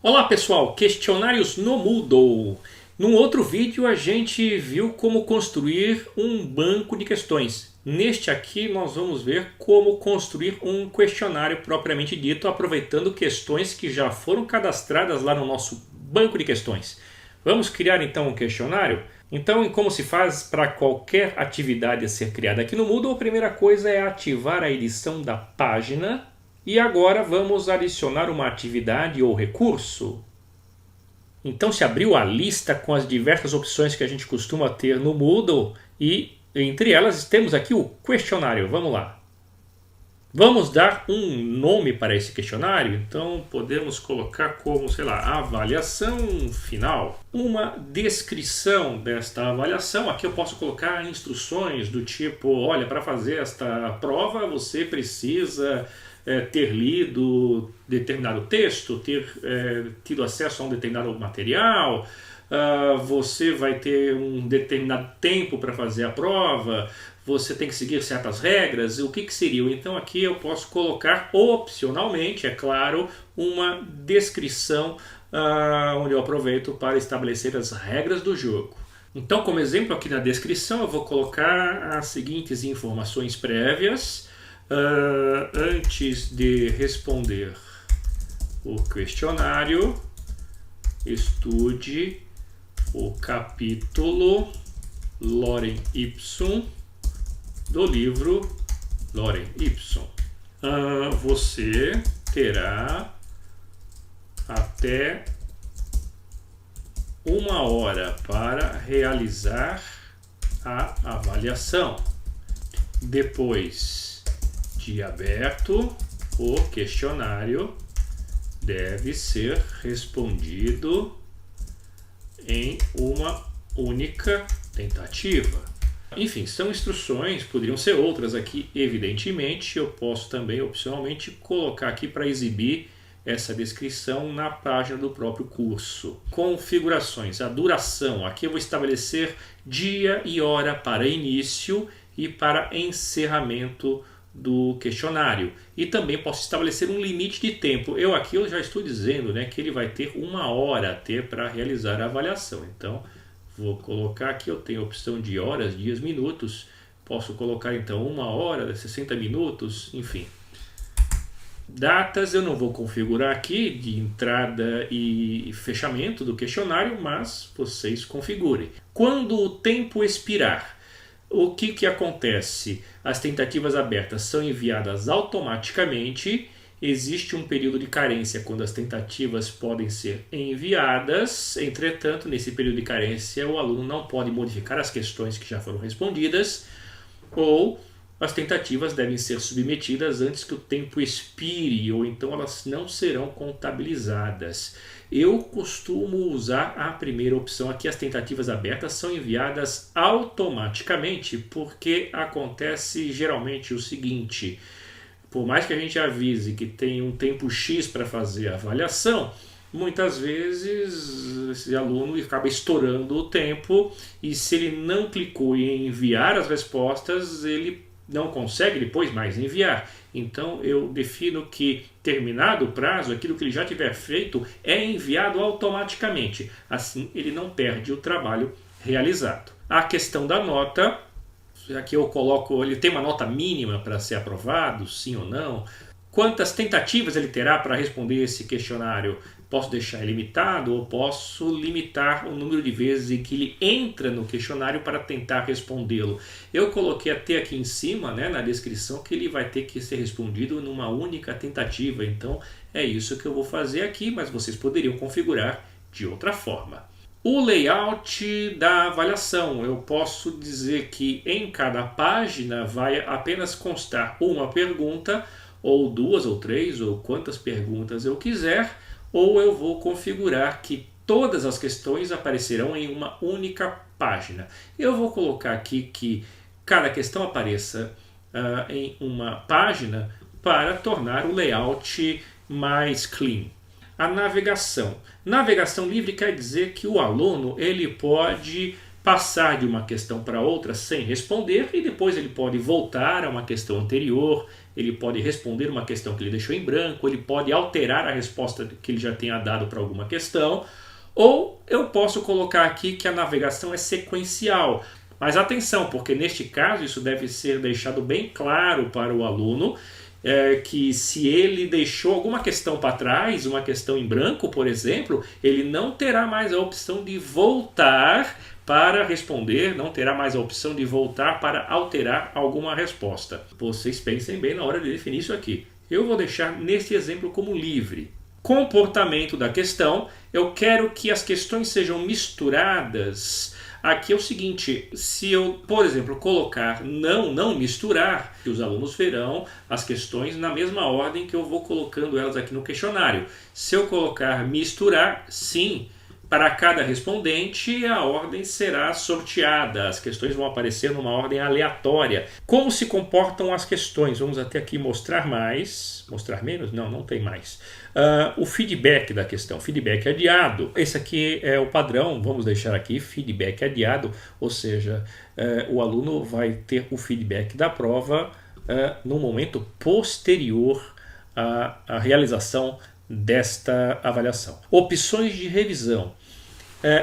Olá pessoal, questionários no Moodle. Num outro vídeo a gente viu como construir um banco de questões. Neste aqui nós vamos ver como construir um questionário propriamente dito, aproveitando questões que já foram cadastradas lá no nosso banco de questões. Vamos criar então um questionário? Então, como se faz para qualquer atividade a ser criada aqui no Moodle, a primeira coisa é ativar a edição da página. E agora vamos adicionar uma atividade ou recurso. Então se abriu a lista com as diversas opções que a gente costuma ter no Moodle e entre elas temos aqui o questionário. Vamos lá. Vamos dar um nome para esse questionário, então podemos colocar como, sei lá, avaliação final. Uma descrição desta avaliação, aqui eu posso colocar instruções do tipo, olha, para fazer esta prova você precisa ter lido determinado texto, ter tido acesso a um determinado material, você vai ter um determinado tempo para fazer a prova, você tem que seguir certas regras, o que seria? Então aqui eu posso colocar opcionalmente, é claro, uma descrição onde eu aproveito para estabelecer as regras do jogo. Então, como exemplo, aqui na descrição eu vou colocar as seguintes informações prévias. Antes de responder o questionário, estude o capítulo Lorem Ipsum do livro Lorem Ipsum. Você terá até 1 hora para realizar a avaliação. Depois de aberto, o questionário deve ser respondido em uma única tentativa. Enfim, são instruções, poderiam ser outras aqui, evidentemente. Eu posso também, opcionalmente, colocar aqui para exibir essa descrição na página do próprio curso. Configurações, a duração. Aqui eu vou estabelecer dia e hora para início e para encerramento do questionário. E também posso estabelecer um limite de tempo. Eu já estou dizendo, né, que ele vai ter 1 hora para realizar a avaliação. Então, vou colocar aqui, eu tenho a opção de horas, dias, minutos. Posso colocar então 1 hora, 60 minutos, enfim. Datas eu não vou configurar aqui de entrada e fechamento do questionário, mas vocês configurem. Quando o tempo expirar, o que acontece? As tentativas abertas são enviadas automaticamente. Existe um período de carência quando as tentativas podem ser enviadas. Entretanto, nesse período de carência, o aluno não pode modificar as questões que já foram respondidas, ou as tentativas devem ser submetidas antes que o tempo expire, ou então elas não serão contabilizadas. Eu costumo usar a primeira opção aqui, as tentativas abertas são enviadas automaticamente, porque acontece geralmente o seguinte: por mais que a gente avise que tem um tempo X para fazer a avaliação, muitas vezes esse aluno acaba estourando o tempo e se ele não clicou em enviar as respostas, ele não consegue depois mais enviar. Então eu defino que, terminado o prazo, aquilo que ele já tiver feito é enviado automaticamente. Assim ele não perde o trabalho realizado. A questão da nota, aqui eu coloco, ele tem uma nota mínima para ser aprovado, sim ou não. Quantas tentativas ele terá para responder esse questionário? Posso deixar ilimitado ou posso limitar o número de vezes em que ele entra no questionário para tentar respondê-lo. Eu coloquei até aqui em cima, né, na descrição, que ele vai ter que ser respondido numa única tentativa. Então é isso que eu vou fazer aqui, mas vocês poderiam configurar de outra forma. O layout da avaliação, eu posso dizer que em cada página vai apenas constar uma pergunta, ou 2 ou 3, ou quantas perguntas eu quiser, ou eu vou configurar que todas as questões aparecerão em uma única página. Eu vou colocar aqui que cada questão apareça em uma página para tornar o layout mais clean. A navegação. Navegação livre quer dizer que o aluno ele pode passar de uma questão para outra sem responder, e depois ele pode voltar a uma questão anterior, ele pode responder uma questão que ele deixou em branco, ele pode alterar a resposta que ele já tenha dado para alguma questão, ou eu posso colocar aqui que a navegação é sequencial. Mas atenção, porque neste caso isso deve ser deixado bem claro para o aluno, que se ele deixou alguma questão para trás, uma questão em branco, por exemplo, ele não terá mais a opção de voltar para responder, não terá mais a opção de voltar para alterar alguma resposta. Vocês pensem bem na hora de definir isso aqui. Eu vou deixar nesse exemplo como livre. Comportamento da questão, eu quero que as questões sejam misturadas. Aqui é o seguinte, se eu, por exemplo, colocar não misturar, os alunos verão as questões na mesma ordem que eu vou colocando elas aqui no questionário. Se eu colocar misturar, sim, para cada respondente a ordem será sorteada, as questões vão aparecer numa ordem aleatória. Como se comportam as questões? Vamos até aqui mostrar mais, mostrar menos? Não tem mais. O feedback da questão, feedback adiado. Esse aqui é o padrão, vamos deixar aqui, feedback adiado, ou seja, o aluno vai ter o feedback da prova no momento posterior à realização desta avaliação. Opções de revisão.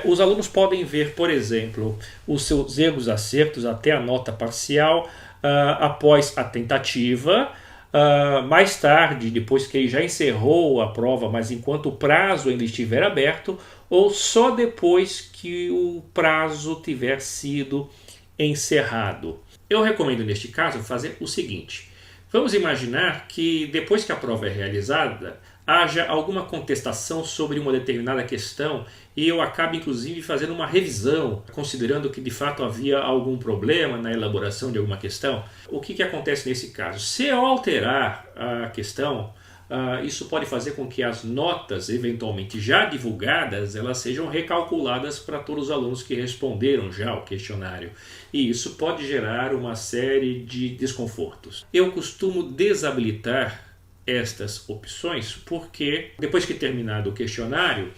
Os alunos podem ver, por exemplo, os seus erros, acertos até a nota parcial após a tentativa. Mais tarde, depois que ele já encerrou a prova, mas enquanto o prazo ainda estiver aberto, ou só depois que o prazo tiver sido encerrado. Eu recomendo neste caso fazer o seguinte: vamos imaginar que depois que a prova é realizada, haja alguma contestação sobre uma determinada questão e eu acabe inclusive fazendo uma revisão, considerando que de fato havia algum problema na elaboração de alguma questão. O que acontece nesse caso? Se eu alterar a questão, isso pode fazer com que as notas eventualmente já divulgadas elas sejam recalculadas para todos os alunos que responderam já ao questionário, e isso pode gerar uma série de desconfortos. Eu costumo desabilitar estas opções porque depois que terminado o questionário,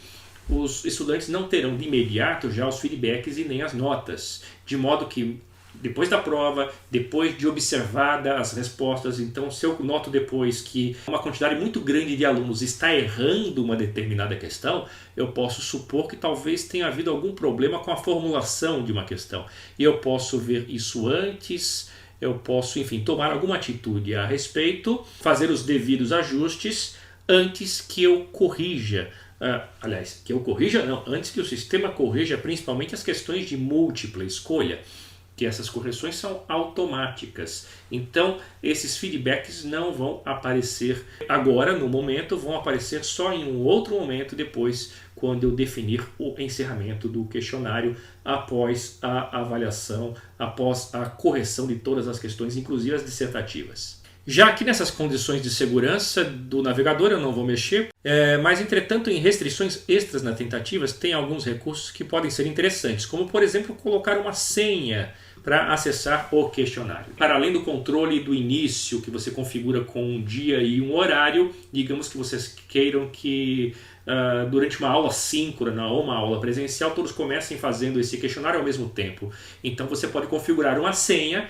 os estudantes não terão de imediato já os feedbacks e nem as notas, de modo que depois da prova, depois de observada as respostas, então se eu noto depois que uma quantidade muito grande de alunos está errando uma determinada questão, eu posso supor que talvez tenha havido algum problema com a formulação de uma questão, e eu posso ver isso antes, eu posso, enfim, tomar alguma atitude a respeito, fazer os devidos ajustes antes que eu corrija. Antes que o sistema corrija principalmente as questões de múltipla escolha, que essas correções são automáticas. Então, esses feedbacks não vão aparecer agora, no momento, vão aparecer só em um outro momento depois, quando eu definir o encerramento do questionário, após a avaliação, após a correção de todas as questões, inclusive as dissertativas. Já aqui nessas condições de segurança do navegador eu não vou mexer, mas entretanto em restrições extras nas tentativas tem alguns recursos que podem ser interessantes, como por exemplo colocar uma senha para acessar o questionário. Para além do controle do início que você configura com um dia e um horário, digamos que vocês queiram que durante uma aula síncrona ou uma aula presencial todos comecem fazendo esse questionário ao mesmo tempo. Então você pode configurar uma senha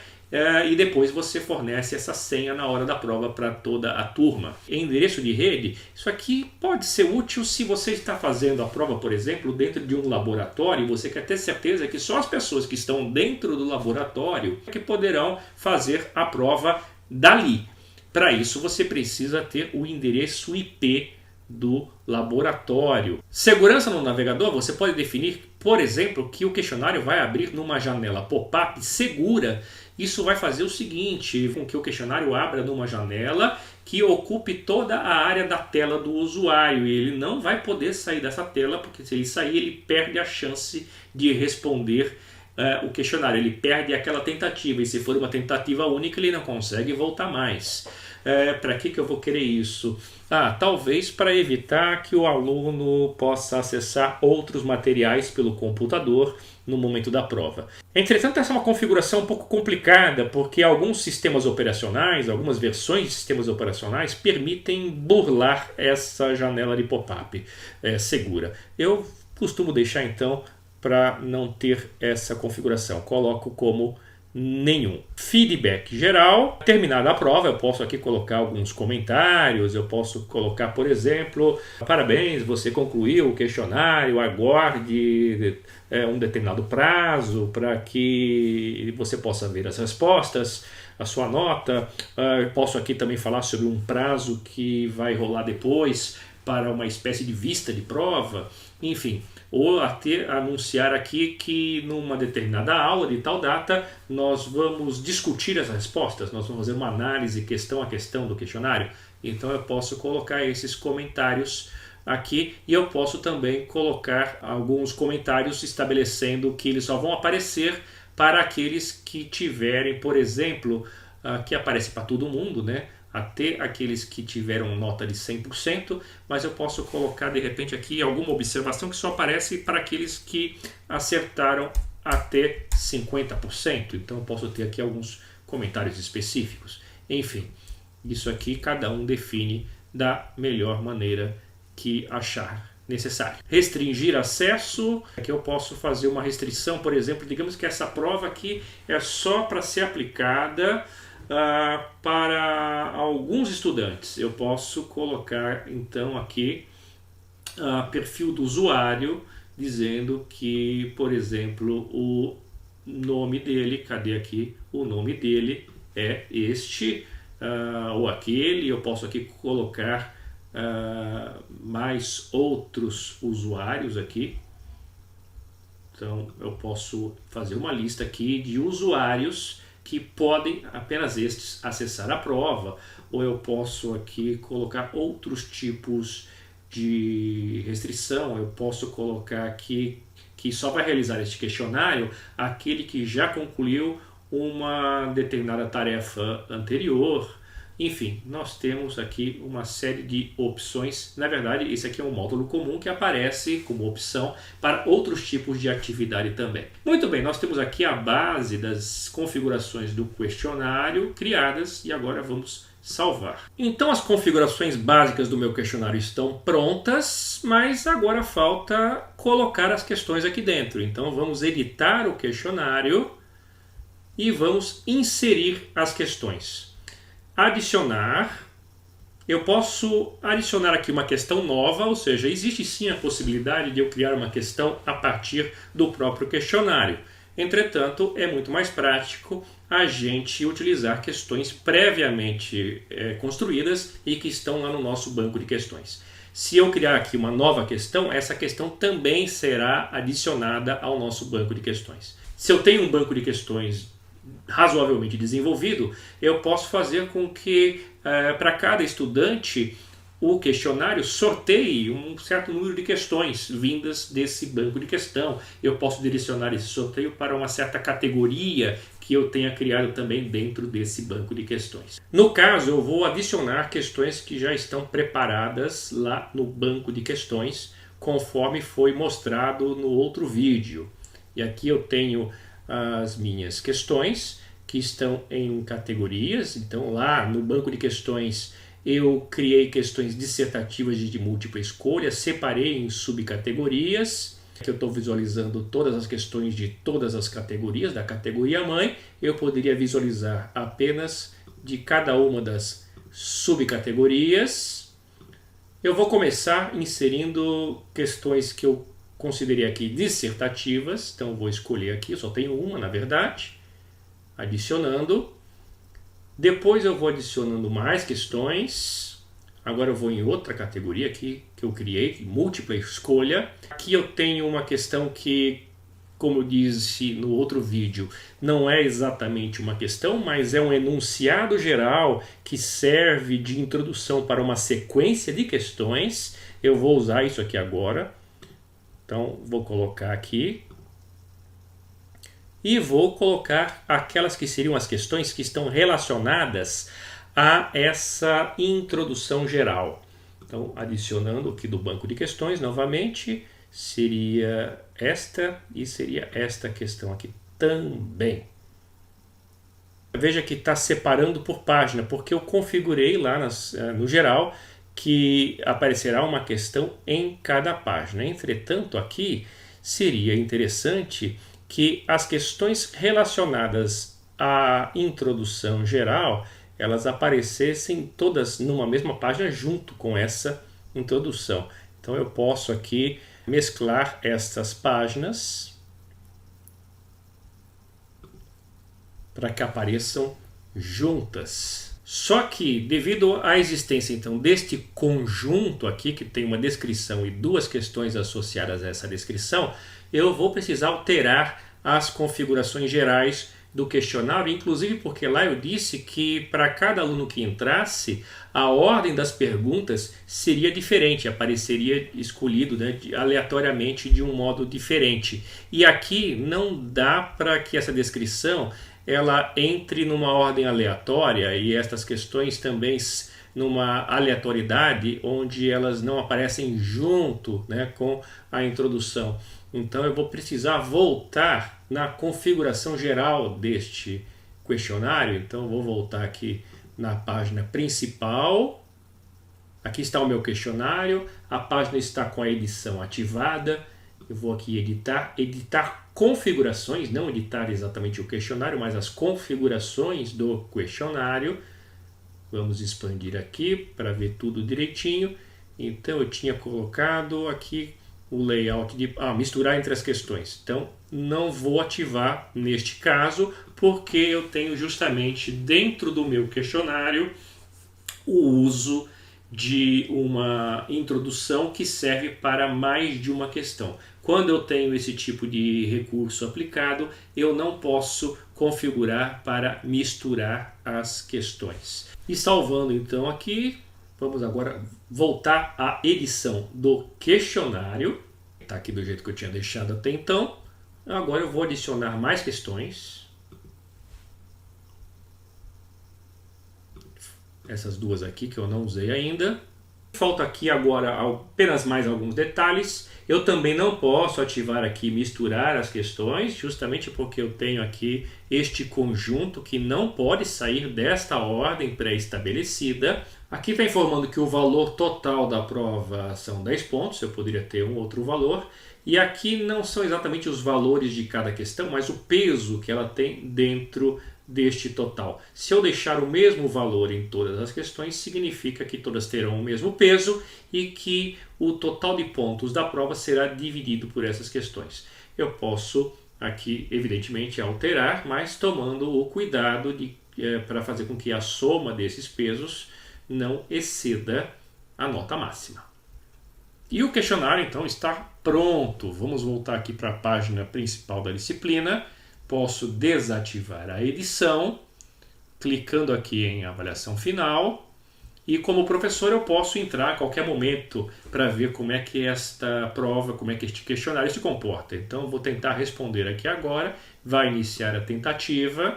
e depois você fornece essa senha na hora da prova para toda a turma. Em endereço de rede, isso aqui pode ser útil se você está fazendo a prova, por exemplo, dentro de um laboratório e você quer ter certeza que só as pessoas que estão dentro do laboratório que poderão fazer a prova dali. Para isso você precisa ter o endereço IP do laboratório. Segurança no navegador, você pode definir, por exemplo, que o questionário vai abrir numa janela pop-up segura. Isso vai fazer o seguinte, com que o questionário abra numa janela que ocupe toda a área da tela do usuário. E ele não vai poder sair dessa tela, porque se ele sair, ele perde a chance de responder o questionário. Ele perde aquela tentativa, e se for uma tentativa única, ele não consegue voltar mais. Para que eu vou querer isso? Talvez para evitar que o aluno possa acessar outros materiais pelo computador no momento da prova. Entretanto, essa é uma configuração um pouco complicada, porque alguns sistemas operacionais, algumas versões de sistemas operacionais permitem burlar essa janela de pop-up segura. Eu costumo deixar então para não ter essa configuração. Coloco como nenhum. Feedback geral. Terminada a prova, eu posso aqui colocar alguns comentários, eu posso colocar, por exemplo, parabéns, você concluiu o questionário, aguarde um determinado prazo para que você possa ver as respostas, a sua nota. Eu posso aqui também falar sobre um prazo que vai rolar depois para uma espécie de vista de prova, enfim. Ou até anunciar aqui que numa determinada aula de tal data nós vamos discutir as respostas, nós vamos fazer uma análise questão a questão do questionário. Então eu posso colocar esses comentários aqui e eu posso também colocar alguns comentários estabelecendo que eles só vão aparecer para aqueles que tiverem, por exemplo, que aparece para todo mundo, né? Até aqueles que tiveram nota de 100%, mas eu posso colocar de repente aqui alguma observação que só aparece para aqueles que acertaram até 50%. Então eu posso ter aqui alguns comentários específicos. Enfim, isso aqui cada um define da melhor maneira que achar necessário. Restringir acesso, aqui eu posso fazer uma restrição, por exemplo, digamos que essa prova aqui é só para ser aplicada para alguns estudantes. Eu posso colocar então aqui perfil do usuário, dizendo que, por exemplo, o nome dele, cadê aqui? O nome dele é este ou aquele. Eu posso aqui colocar mais outros usuários aqui. Então eu posso fazer uma lista aqui de usuários que podem apenas estes acessar a prova, ou eu posso aqui colocar outros tipos de restrição. Eu posso colocar aqui que só vai realizar este questionário aquele que já concluiu uma determinada tarefa anterior. Enfim, nós temos aqui uma série de opções. Na verdade, esse aqui é um módulo comum que aparece como opção para outros tipos de atividade também. Muito bem, nós temos aqui a base das configurações do questionário criadas e agora vamos salvar. Então as configurações básicas do meu questionário estão prontas, mas agora falta colocar as questões aqui dentro. Então vamos editar o questionário e vamos inserir as questões. Adicionar, eu posso adicionar aqui uma questão nova, ou seja, existe sim a possibilidade de eu criar uma questão a partir do próprio questionário. Entretanto, é muito mais prático a gente utilizar questões previamente construídas e que estão lá no nosso banco de questões. Se eu criar aqui uma nova questão, essa questão também será adicionada ao nosso banco de questões. Se eu tenho um banco de questões razoavelmente desenvolvido, eu posso fazer com que para cada estudante o questionário sorteie um certo número de questões vindas desse banco de questão. Eu posso direcionar esse sorteio para uma certa categoria que eu tenha criado também dentro desse banco de questões. No caso, eu vou adicionar questões que já estão preparadas lá no banco de questões, conforme foi mostrado no outro vídeo. E aqui eu tenho as minhas questões que estão em categorias. Então lá no banco de questões eu criei questões dissertativas de múltipla escolha, separei em subcategorias. Aqui eu estou visualizando todas as questões de todas as categorias, da categoria mãe. Eu poderia visualizar apenas de cada uma das subcategorias. Eu vou começar inserindo questões que eu considerei aqui dissertativas, então vou escolher aqui, eu só tenho uma na verdade, adicionando. Depois eu vou adicionando mais questões. Agora eu vou em outra categoria aqui que eu criei, múltipla escolha. Aqui eu tenho uma questão que, como eu disse no outro vídeo, não é exatamente uma questão, mas é um enunciado geral que serve de introdução para uma sequência de questões. Eu vou usar isso aqui agora. Então, vou colocar aqui e vou colocar aquelas que seriam as questões que estão relacionadas a essa introdução geral. Então, adicionando aqui do banco de questões, novamente, seria esta e seria esta questão aqui também. Veja que está separando por página, porque eu configurei lá no geral que aparecerá uma questão em cada página. Entretanto, aqui, seria interessante que as questões relacionadas à introdução geral, elas aparecessem todas numa mesma página junto com essa introdução. Então eu posso aqui mesclar estas páginas para que apareçam juntas. Só que devido à existência então deste conjunto aqui, que tem uma descrição e duas questões associadas a essa descrição, eu vou precisar alterar as configurações gerais do questionário, inclusive porque lá eu disse que para cada aluno que entrasse, a ordem das perguntas seria diferente, apareceria escolhido, né, aleatoriamente de um modo diferente. E aqui não dá para que essa descrição ela entre numa ordem aleatória e estas questões também numa aleatoriedade onde elas não aparecem junto, né, com a introdução. Então eu vou precisar voltar na configuração geral deste questionário. Então eu vou voltar aqui na página principal. Aqui está o meu questionário, a página está com a edição ativada. Eu vou aqui editar configurações, não editar exatamente o questionário, mas as configurações do questionário. Vamos expandir aqui para ver tudo direitinho. Então eu tinha colocado aqui o layout de misturar entre as questões. Então não vou ativar neste caso, porque eu tenho justamente dentro do meu questionário o uso de uma introdução que serve para mais de uma questão. Quando eu tenho esse tipo de recurso aplicado, eu não posso configurar para misturar as questões. E salvando então aqui, vamos agora voltar à edição do questionário. Está aqui do jeito que eu tinha deixado até então. Agora eu vou adicionar mais questões. Essas duas aqui que eu não usei ainda. Falta aqui agora apenas mais alguns detalhes. Eu também não posso ativar aqui misturar as questões, justamente porque eu tenho aqui este conjunto que não pode sair desta ordem pré-estabelecida. Aqui está informando que o valor total da prova são 10 pontos, eu poderia ter um outro valor. E aqui não são exatamente os valores de cada questão, mas o peso que ela tem dentro deste total. Se eu deixar o mesmo valor em todas as questões, significa que todas terão o mesmo peso e que o total de pontos da prova será dividido por essas questões. Eu posso aqui, evidentemente, alterar, mas tomando o cuidado para fazer com que a soma desses pesos não exceda a nota máxima. E o questionário, então, está pronto. Vamos voltar aqui para a página principal da disciplina. Posso desativar a edição, clicando aqui em avaliação final. E como professor eu posso entrar a qualquer momento para ver como é que esta prova, como é que este questionário se comporta. Então eu vou tentar responder aqui agora. Vai iniciar a tentativa.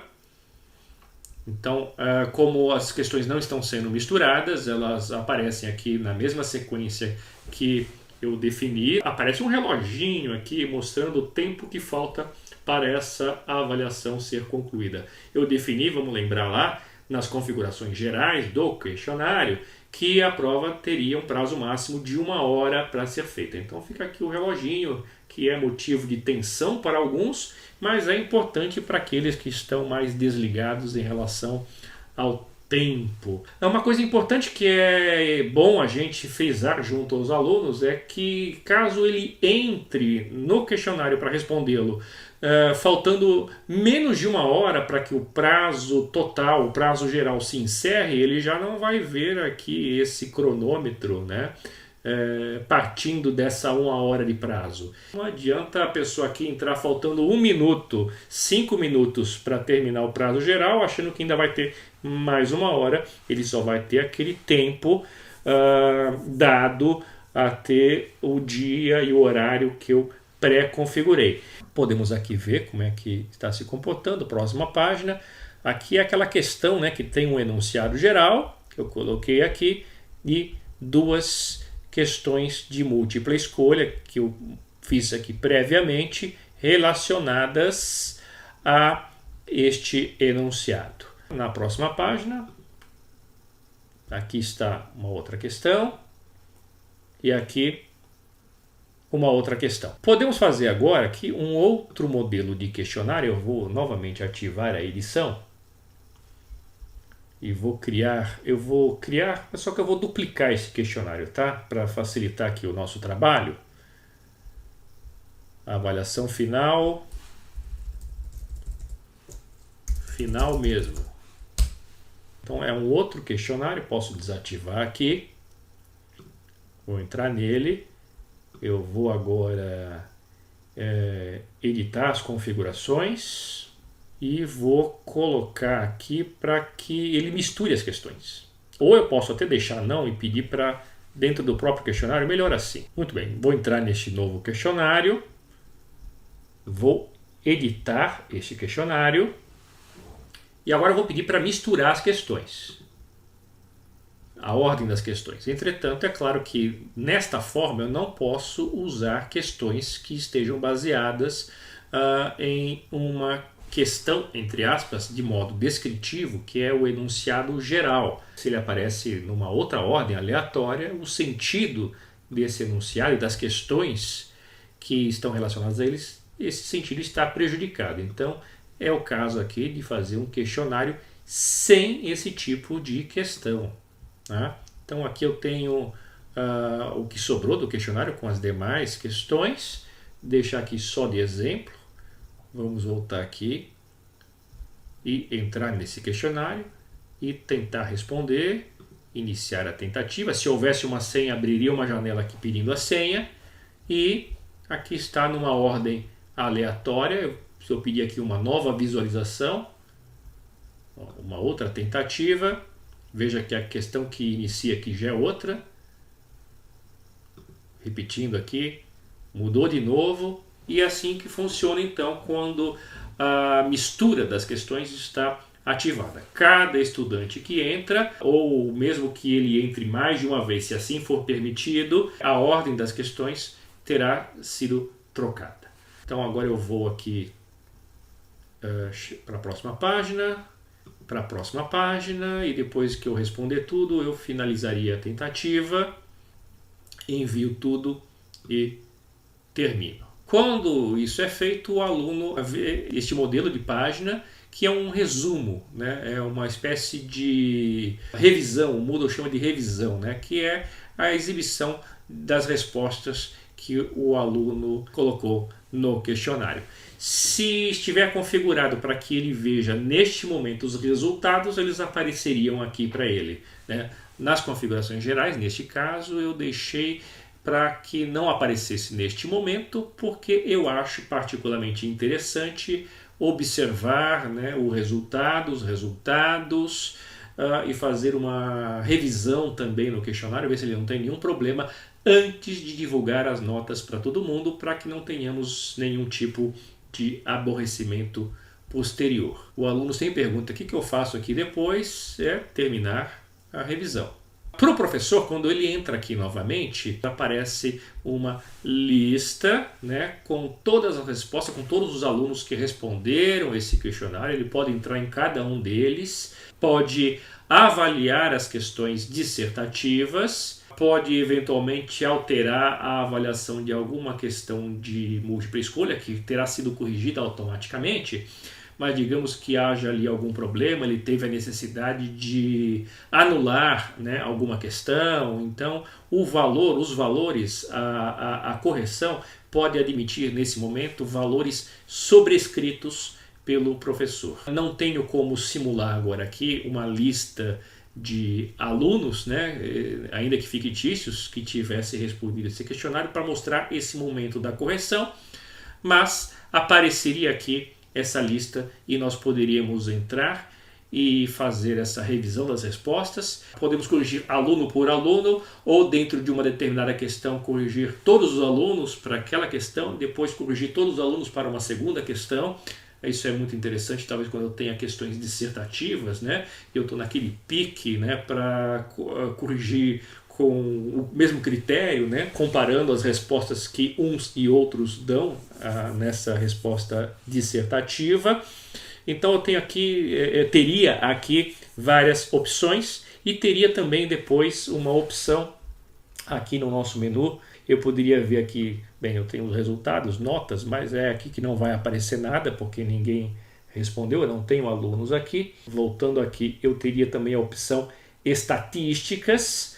Então, como as questões não estão sendo misturadas, elas aparecem aqui na mesma sequência que eu defini. Aparece um reloginho aqui mostrando o tempo que falta para essa avaliação ser concluída. Eu defini, vamos lembrar lá, nas configurações gerais do questionário, que a prova teria um prazo máximo de 1 hora para ser feita. Então fica aqui o reloginho, que é motivo de tensão para alguns, mas é importante para aqueles que estão mais desligados em relação ao tempo. Uma coisa importante que é bom a gente frisar junto aos alunos é que caso ele entre no questionário para respondê-lo faltando menos de 1 hora para que o prazo total, o prazo geral se encerre, ele já não vai ver aqui esse cronômetro, né? Partindo dessa 1 hora de prazo. Não adianta a pessoa aqui entrar faltando 1 minuto, 5 minutos para terminar o prazo geral, achando que ainda vai ter mais 1 hora. Ele só vai ter aquele tempo dado até o dia e o horário que eu pré-configurei. Podemos aqui ver como é que está se comportando. Próxima página. Aqui é aquela questão, né, que tem um enunciado geral, que eu coloquei aqui, e 2 questões de múltipla escolha, que eu fiz aqui previamente, relacionadas a este enunciado. Na próxima página, aqui está uma outra questão, e aqui uma outra questão. Podemos fazer agora aqui um outro modelo de questionário. Eu vou novamente ativar a edição e vou criar, só que eu vou duplicar esse questionário, tá? Para facilitar aqui o nosso trabalho. A avaliação final mesmo. Então é um outro questionário, posso desativar aqui. Vou entrar nele. Eu vou agora editar as configurações e vou colocar aqui para que ele misture as questões. Ou eu posso até deixar não e pedir para dentro do próprio questionário, melhor assim. Muito bem, vou entrar neste novo questionário, vou editar este questionário e agora eu vou pedir para misturar as questões. A ordem das questões. Entretanto, é claro que nesta forma eu não posso usar questões que estejam baseadas em uma questão, entre aspas, de modo descritivo, que é o enunciado geral. Se ele aparece numa outra ordem aleatória, o sentido desse enunciado e das questões que estão relacionadas a eles, esse sentido está prejudicado. Então, é o caso aqui de fazer um questionário sem esse tipo de questão. Então aqui eu tenho o que sobrou do questionário com as demais questões. Deixar aqui só de exemplo. Vamos voltar aqui e entrar nesse questionário e tentar responder. Iniciar a tentativa. Se houvesse uma senha, abriria uma janela aqui pedindo a senha. E aqui está numa ordem aleatória. Se eu pedir aqui uma nova visualização, uma outra tentativa. Veja que a questão que inicia aqui já é outra. Repetindo aqui, mudou de novo. E é assim que funciona então quando a mistura das questões está ativada. Cada estudante que entra, ou mesmo que ele entre mais de uma vez, se assim for permitido, a ordem das questões terá sido trocada. Então agora eu vou aqui para a próxima página. Para a próxima página e depois que eu responder tudo eu finalizaria a tentativa, envio tudo e termino. Quando isso é feito, o aluno vê este modelo de página que é um resumo, né? É uma espécie de revisão, o Moodle chama de revisão, né? Que é a exibição das respostas que o aluno colocou no questionário. Se estiver configurado para que ele veja neste momento os resultados, eles apareceriam aqui para ele, né? Nas configurações gerais, neste caso, eu deixei para que não aparecesse neste momento, porque eu acho particularmente interessante observar, né, os resultados e fazer uma revisão também no questionário, ver se ele não tem nenhum problema antes de divulgar as notas para todo mundo, para que não tenhamos nenhum tipo de aborrecimento posterior. O aluno sempre pergunta: o que eu faço aqui depois? É terminar a revisão. Para o professor, quando ele entra aqui novamente, aparece uma lista, né, com todas as respostas, com todos os alunos que responderam esse questionário. Ele pode entrar em cada um deles, pode avaliar as questões dissertativas, pode eventualmente alterar a avaliação de alguma questão de múltipla escolha que terá sido corrigida automaticamente, mas digamos que haja ali algum problema, ele teve a necessidade de anular, né, alguma questão, então os valores, a correção pode admitir nesse momento valores sobrescritos pelo professor. Não tenho como simular agora aqui uma lista de alunos, né, ainda que fictícios, que tivessem respondido esse questionário para mostrar esse momento da correção, mas apareceria aqui essa lista e nós poderíamos entrar e fazer essa revisão das respostas. Podemos corrigir aluno por aluno ou dentro de uma determinada questão corrigir todos os alunos para aquela questão, depois corrigir todos os alunos para uma segunda questão. Isso é muito interessante, talvez quando eu tenha questões dissertativas, né? Eu estou naquele pique, né, para corrigir com o mesmo critério, né, comparando as respostas que uns e outros dão nessa resposta dissertativa. Então eu tenho aqui, teria aqui várias opções e teria também depois uma opção aqui no nosso menu. Eu poderia ver aqui Bem, eu tenho os resultados, notas, mas é aqui que não vai aparecer nada, porque ninguém respondeu, eu não tenho alunos aqui. Voltando aqui, eu teria também a opção estatísticas,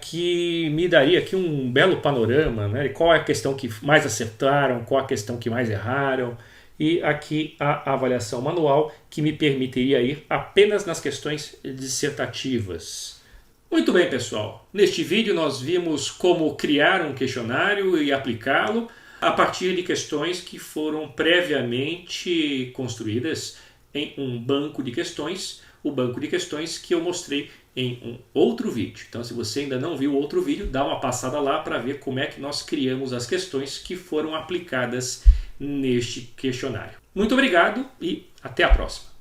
que me daria aqui um belo panorama, né? Qual é a questão que mais acertaram, qual a questão que mais erraram, e aqui a avaliação manual, que me permitiria ir apenas nas questões dissertativas. Muito bem, pessoal. Neste vídeo nós vimos como criar um questionário e aplicá-lo a partir de questões que foram previamente construídas em um banco de questões, o banco de questões que eu mostrei em um outro vídeo. Então, se você ainda não viu o outro vídeo, dá uma passada lá para ver como é que nós criamos as questões que foram aplicadas neste questionário. Muito obrigado e até a próxima.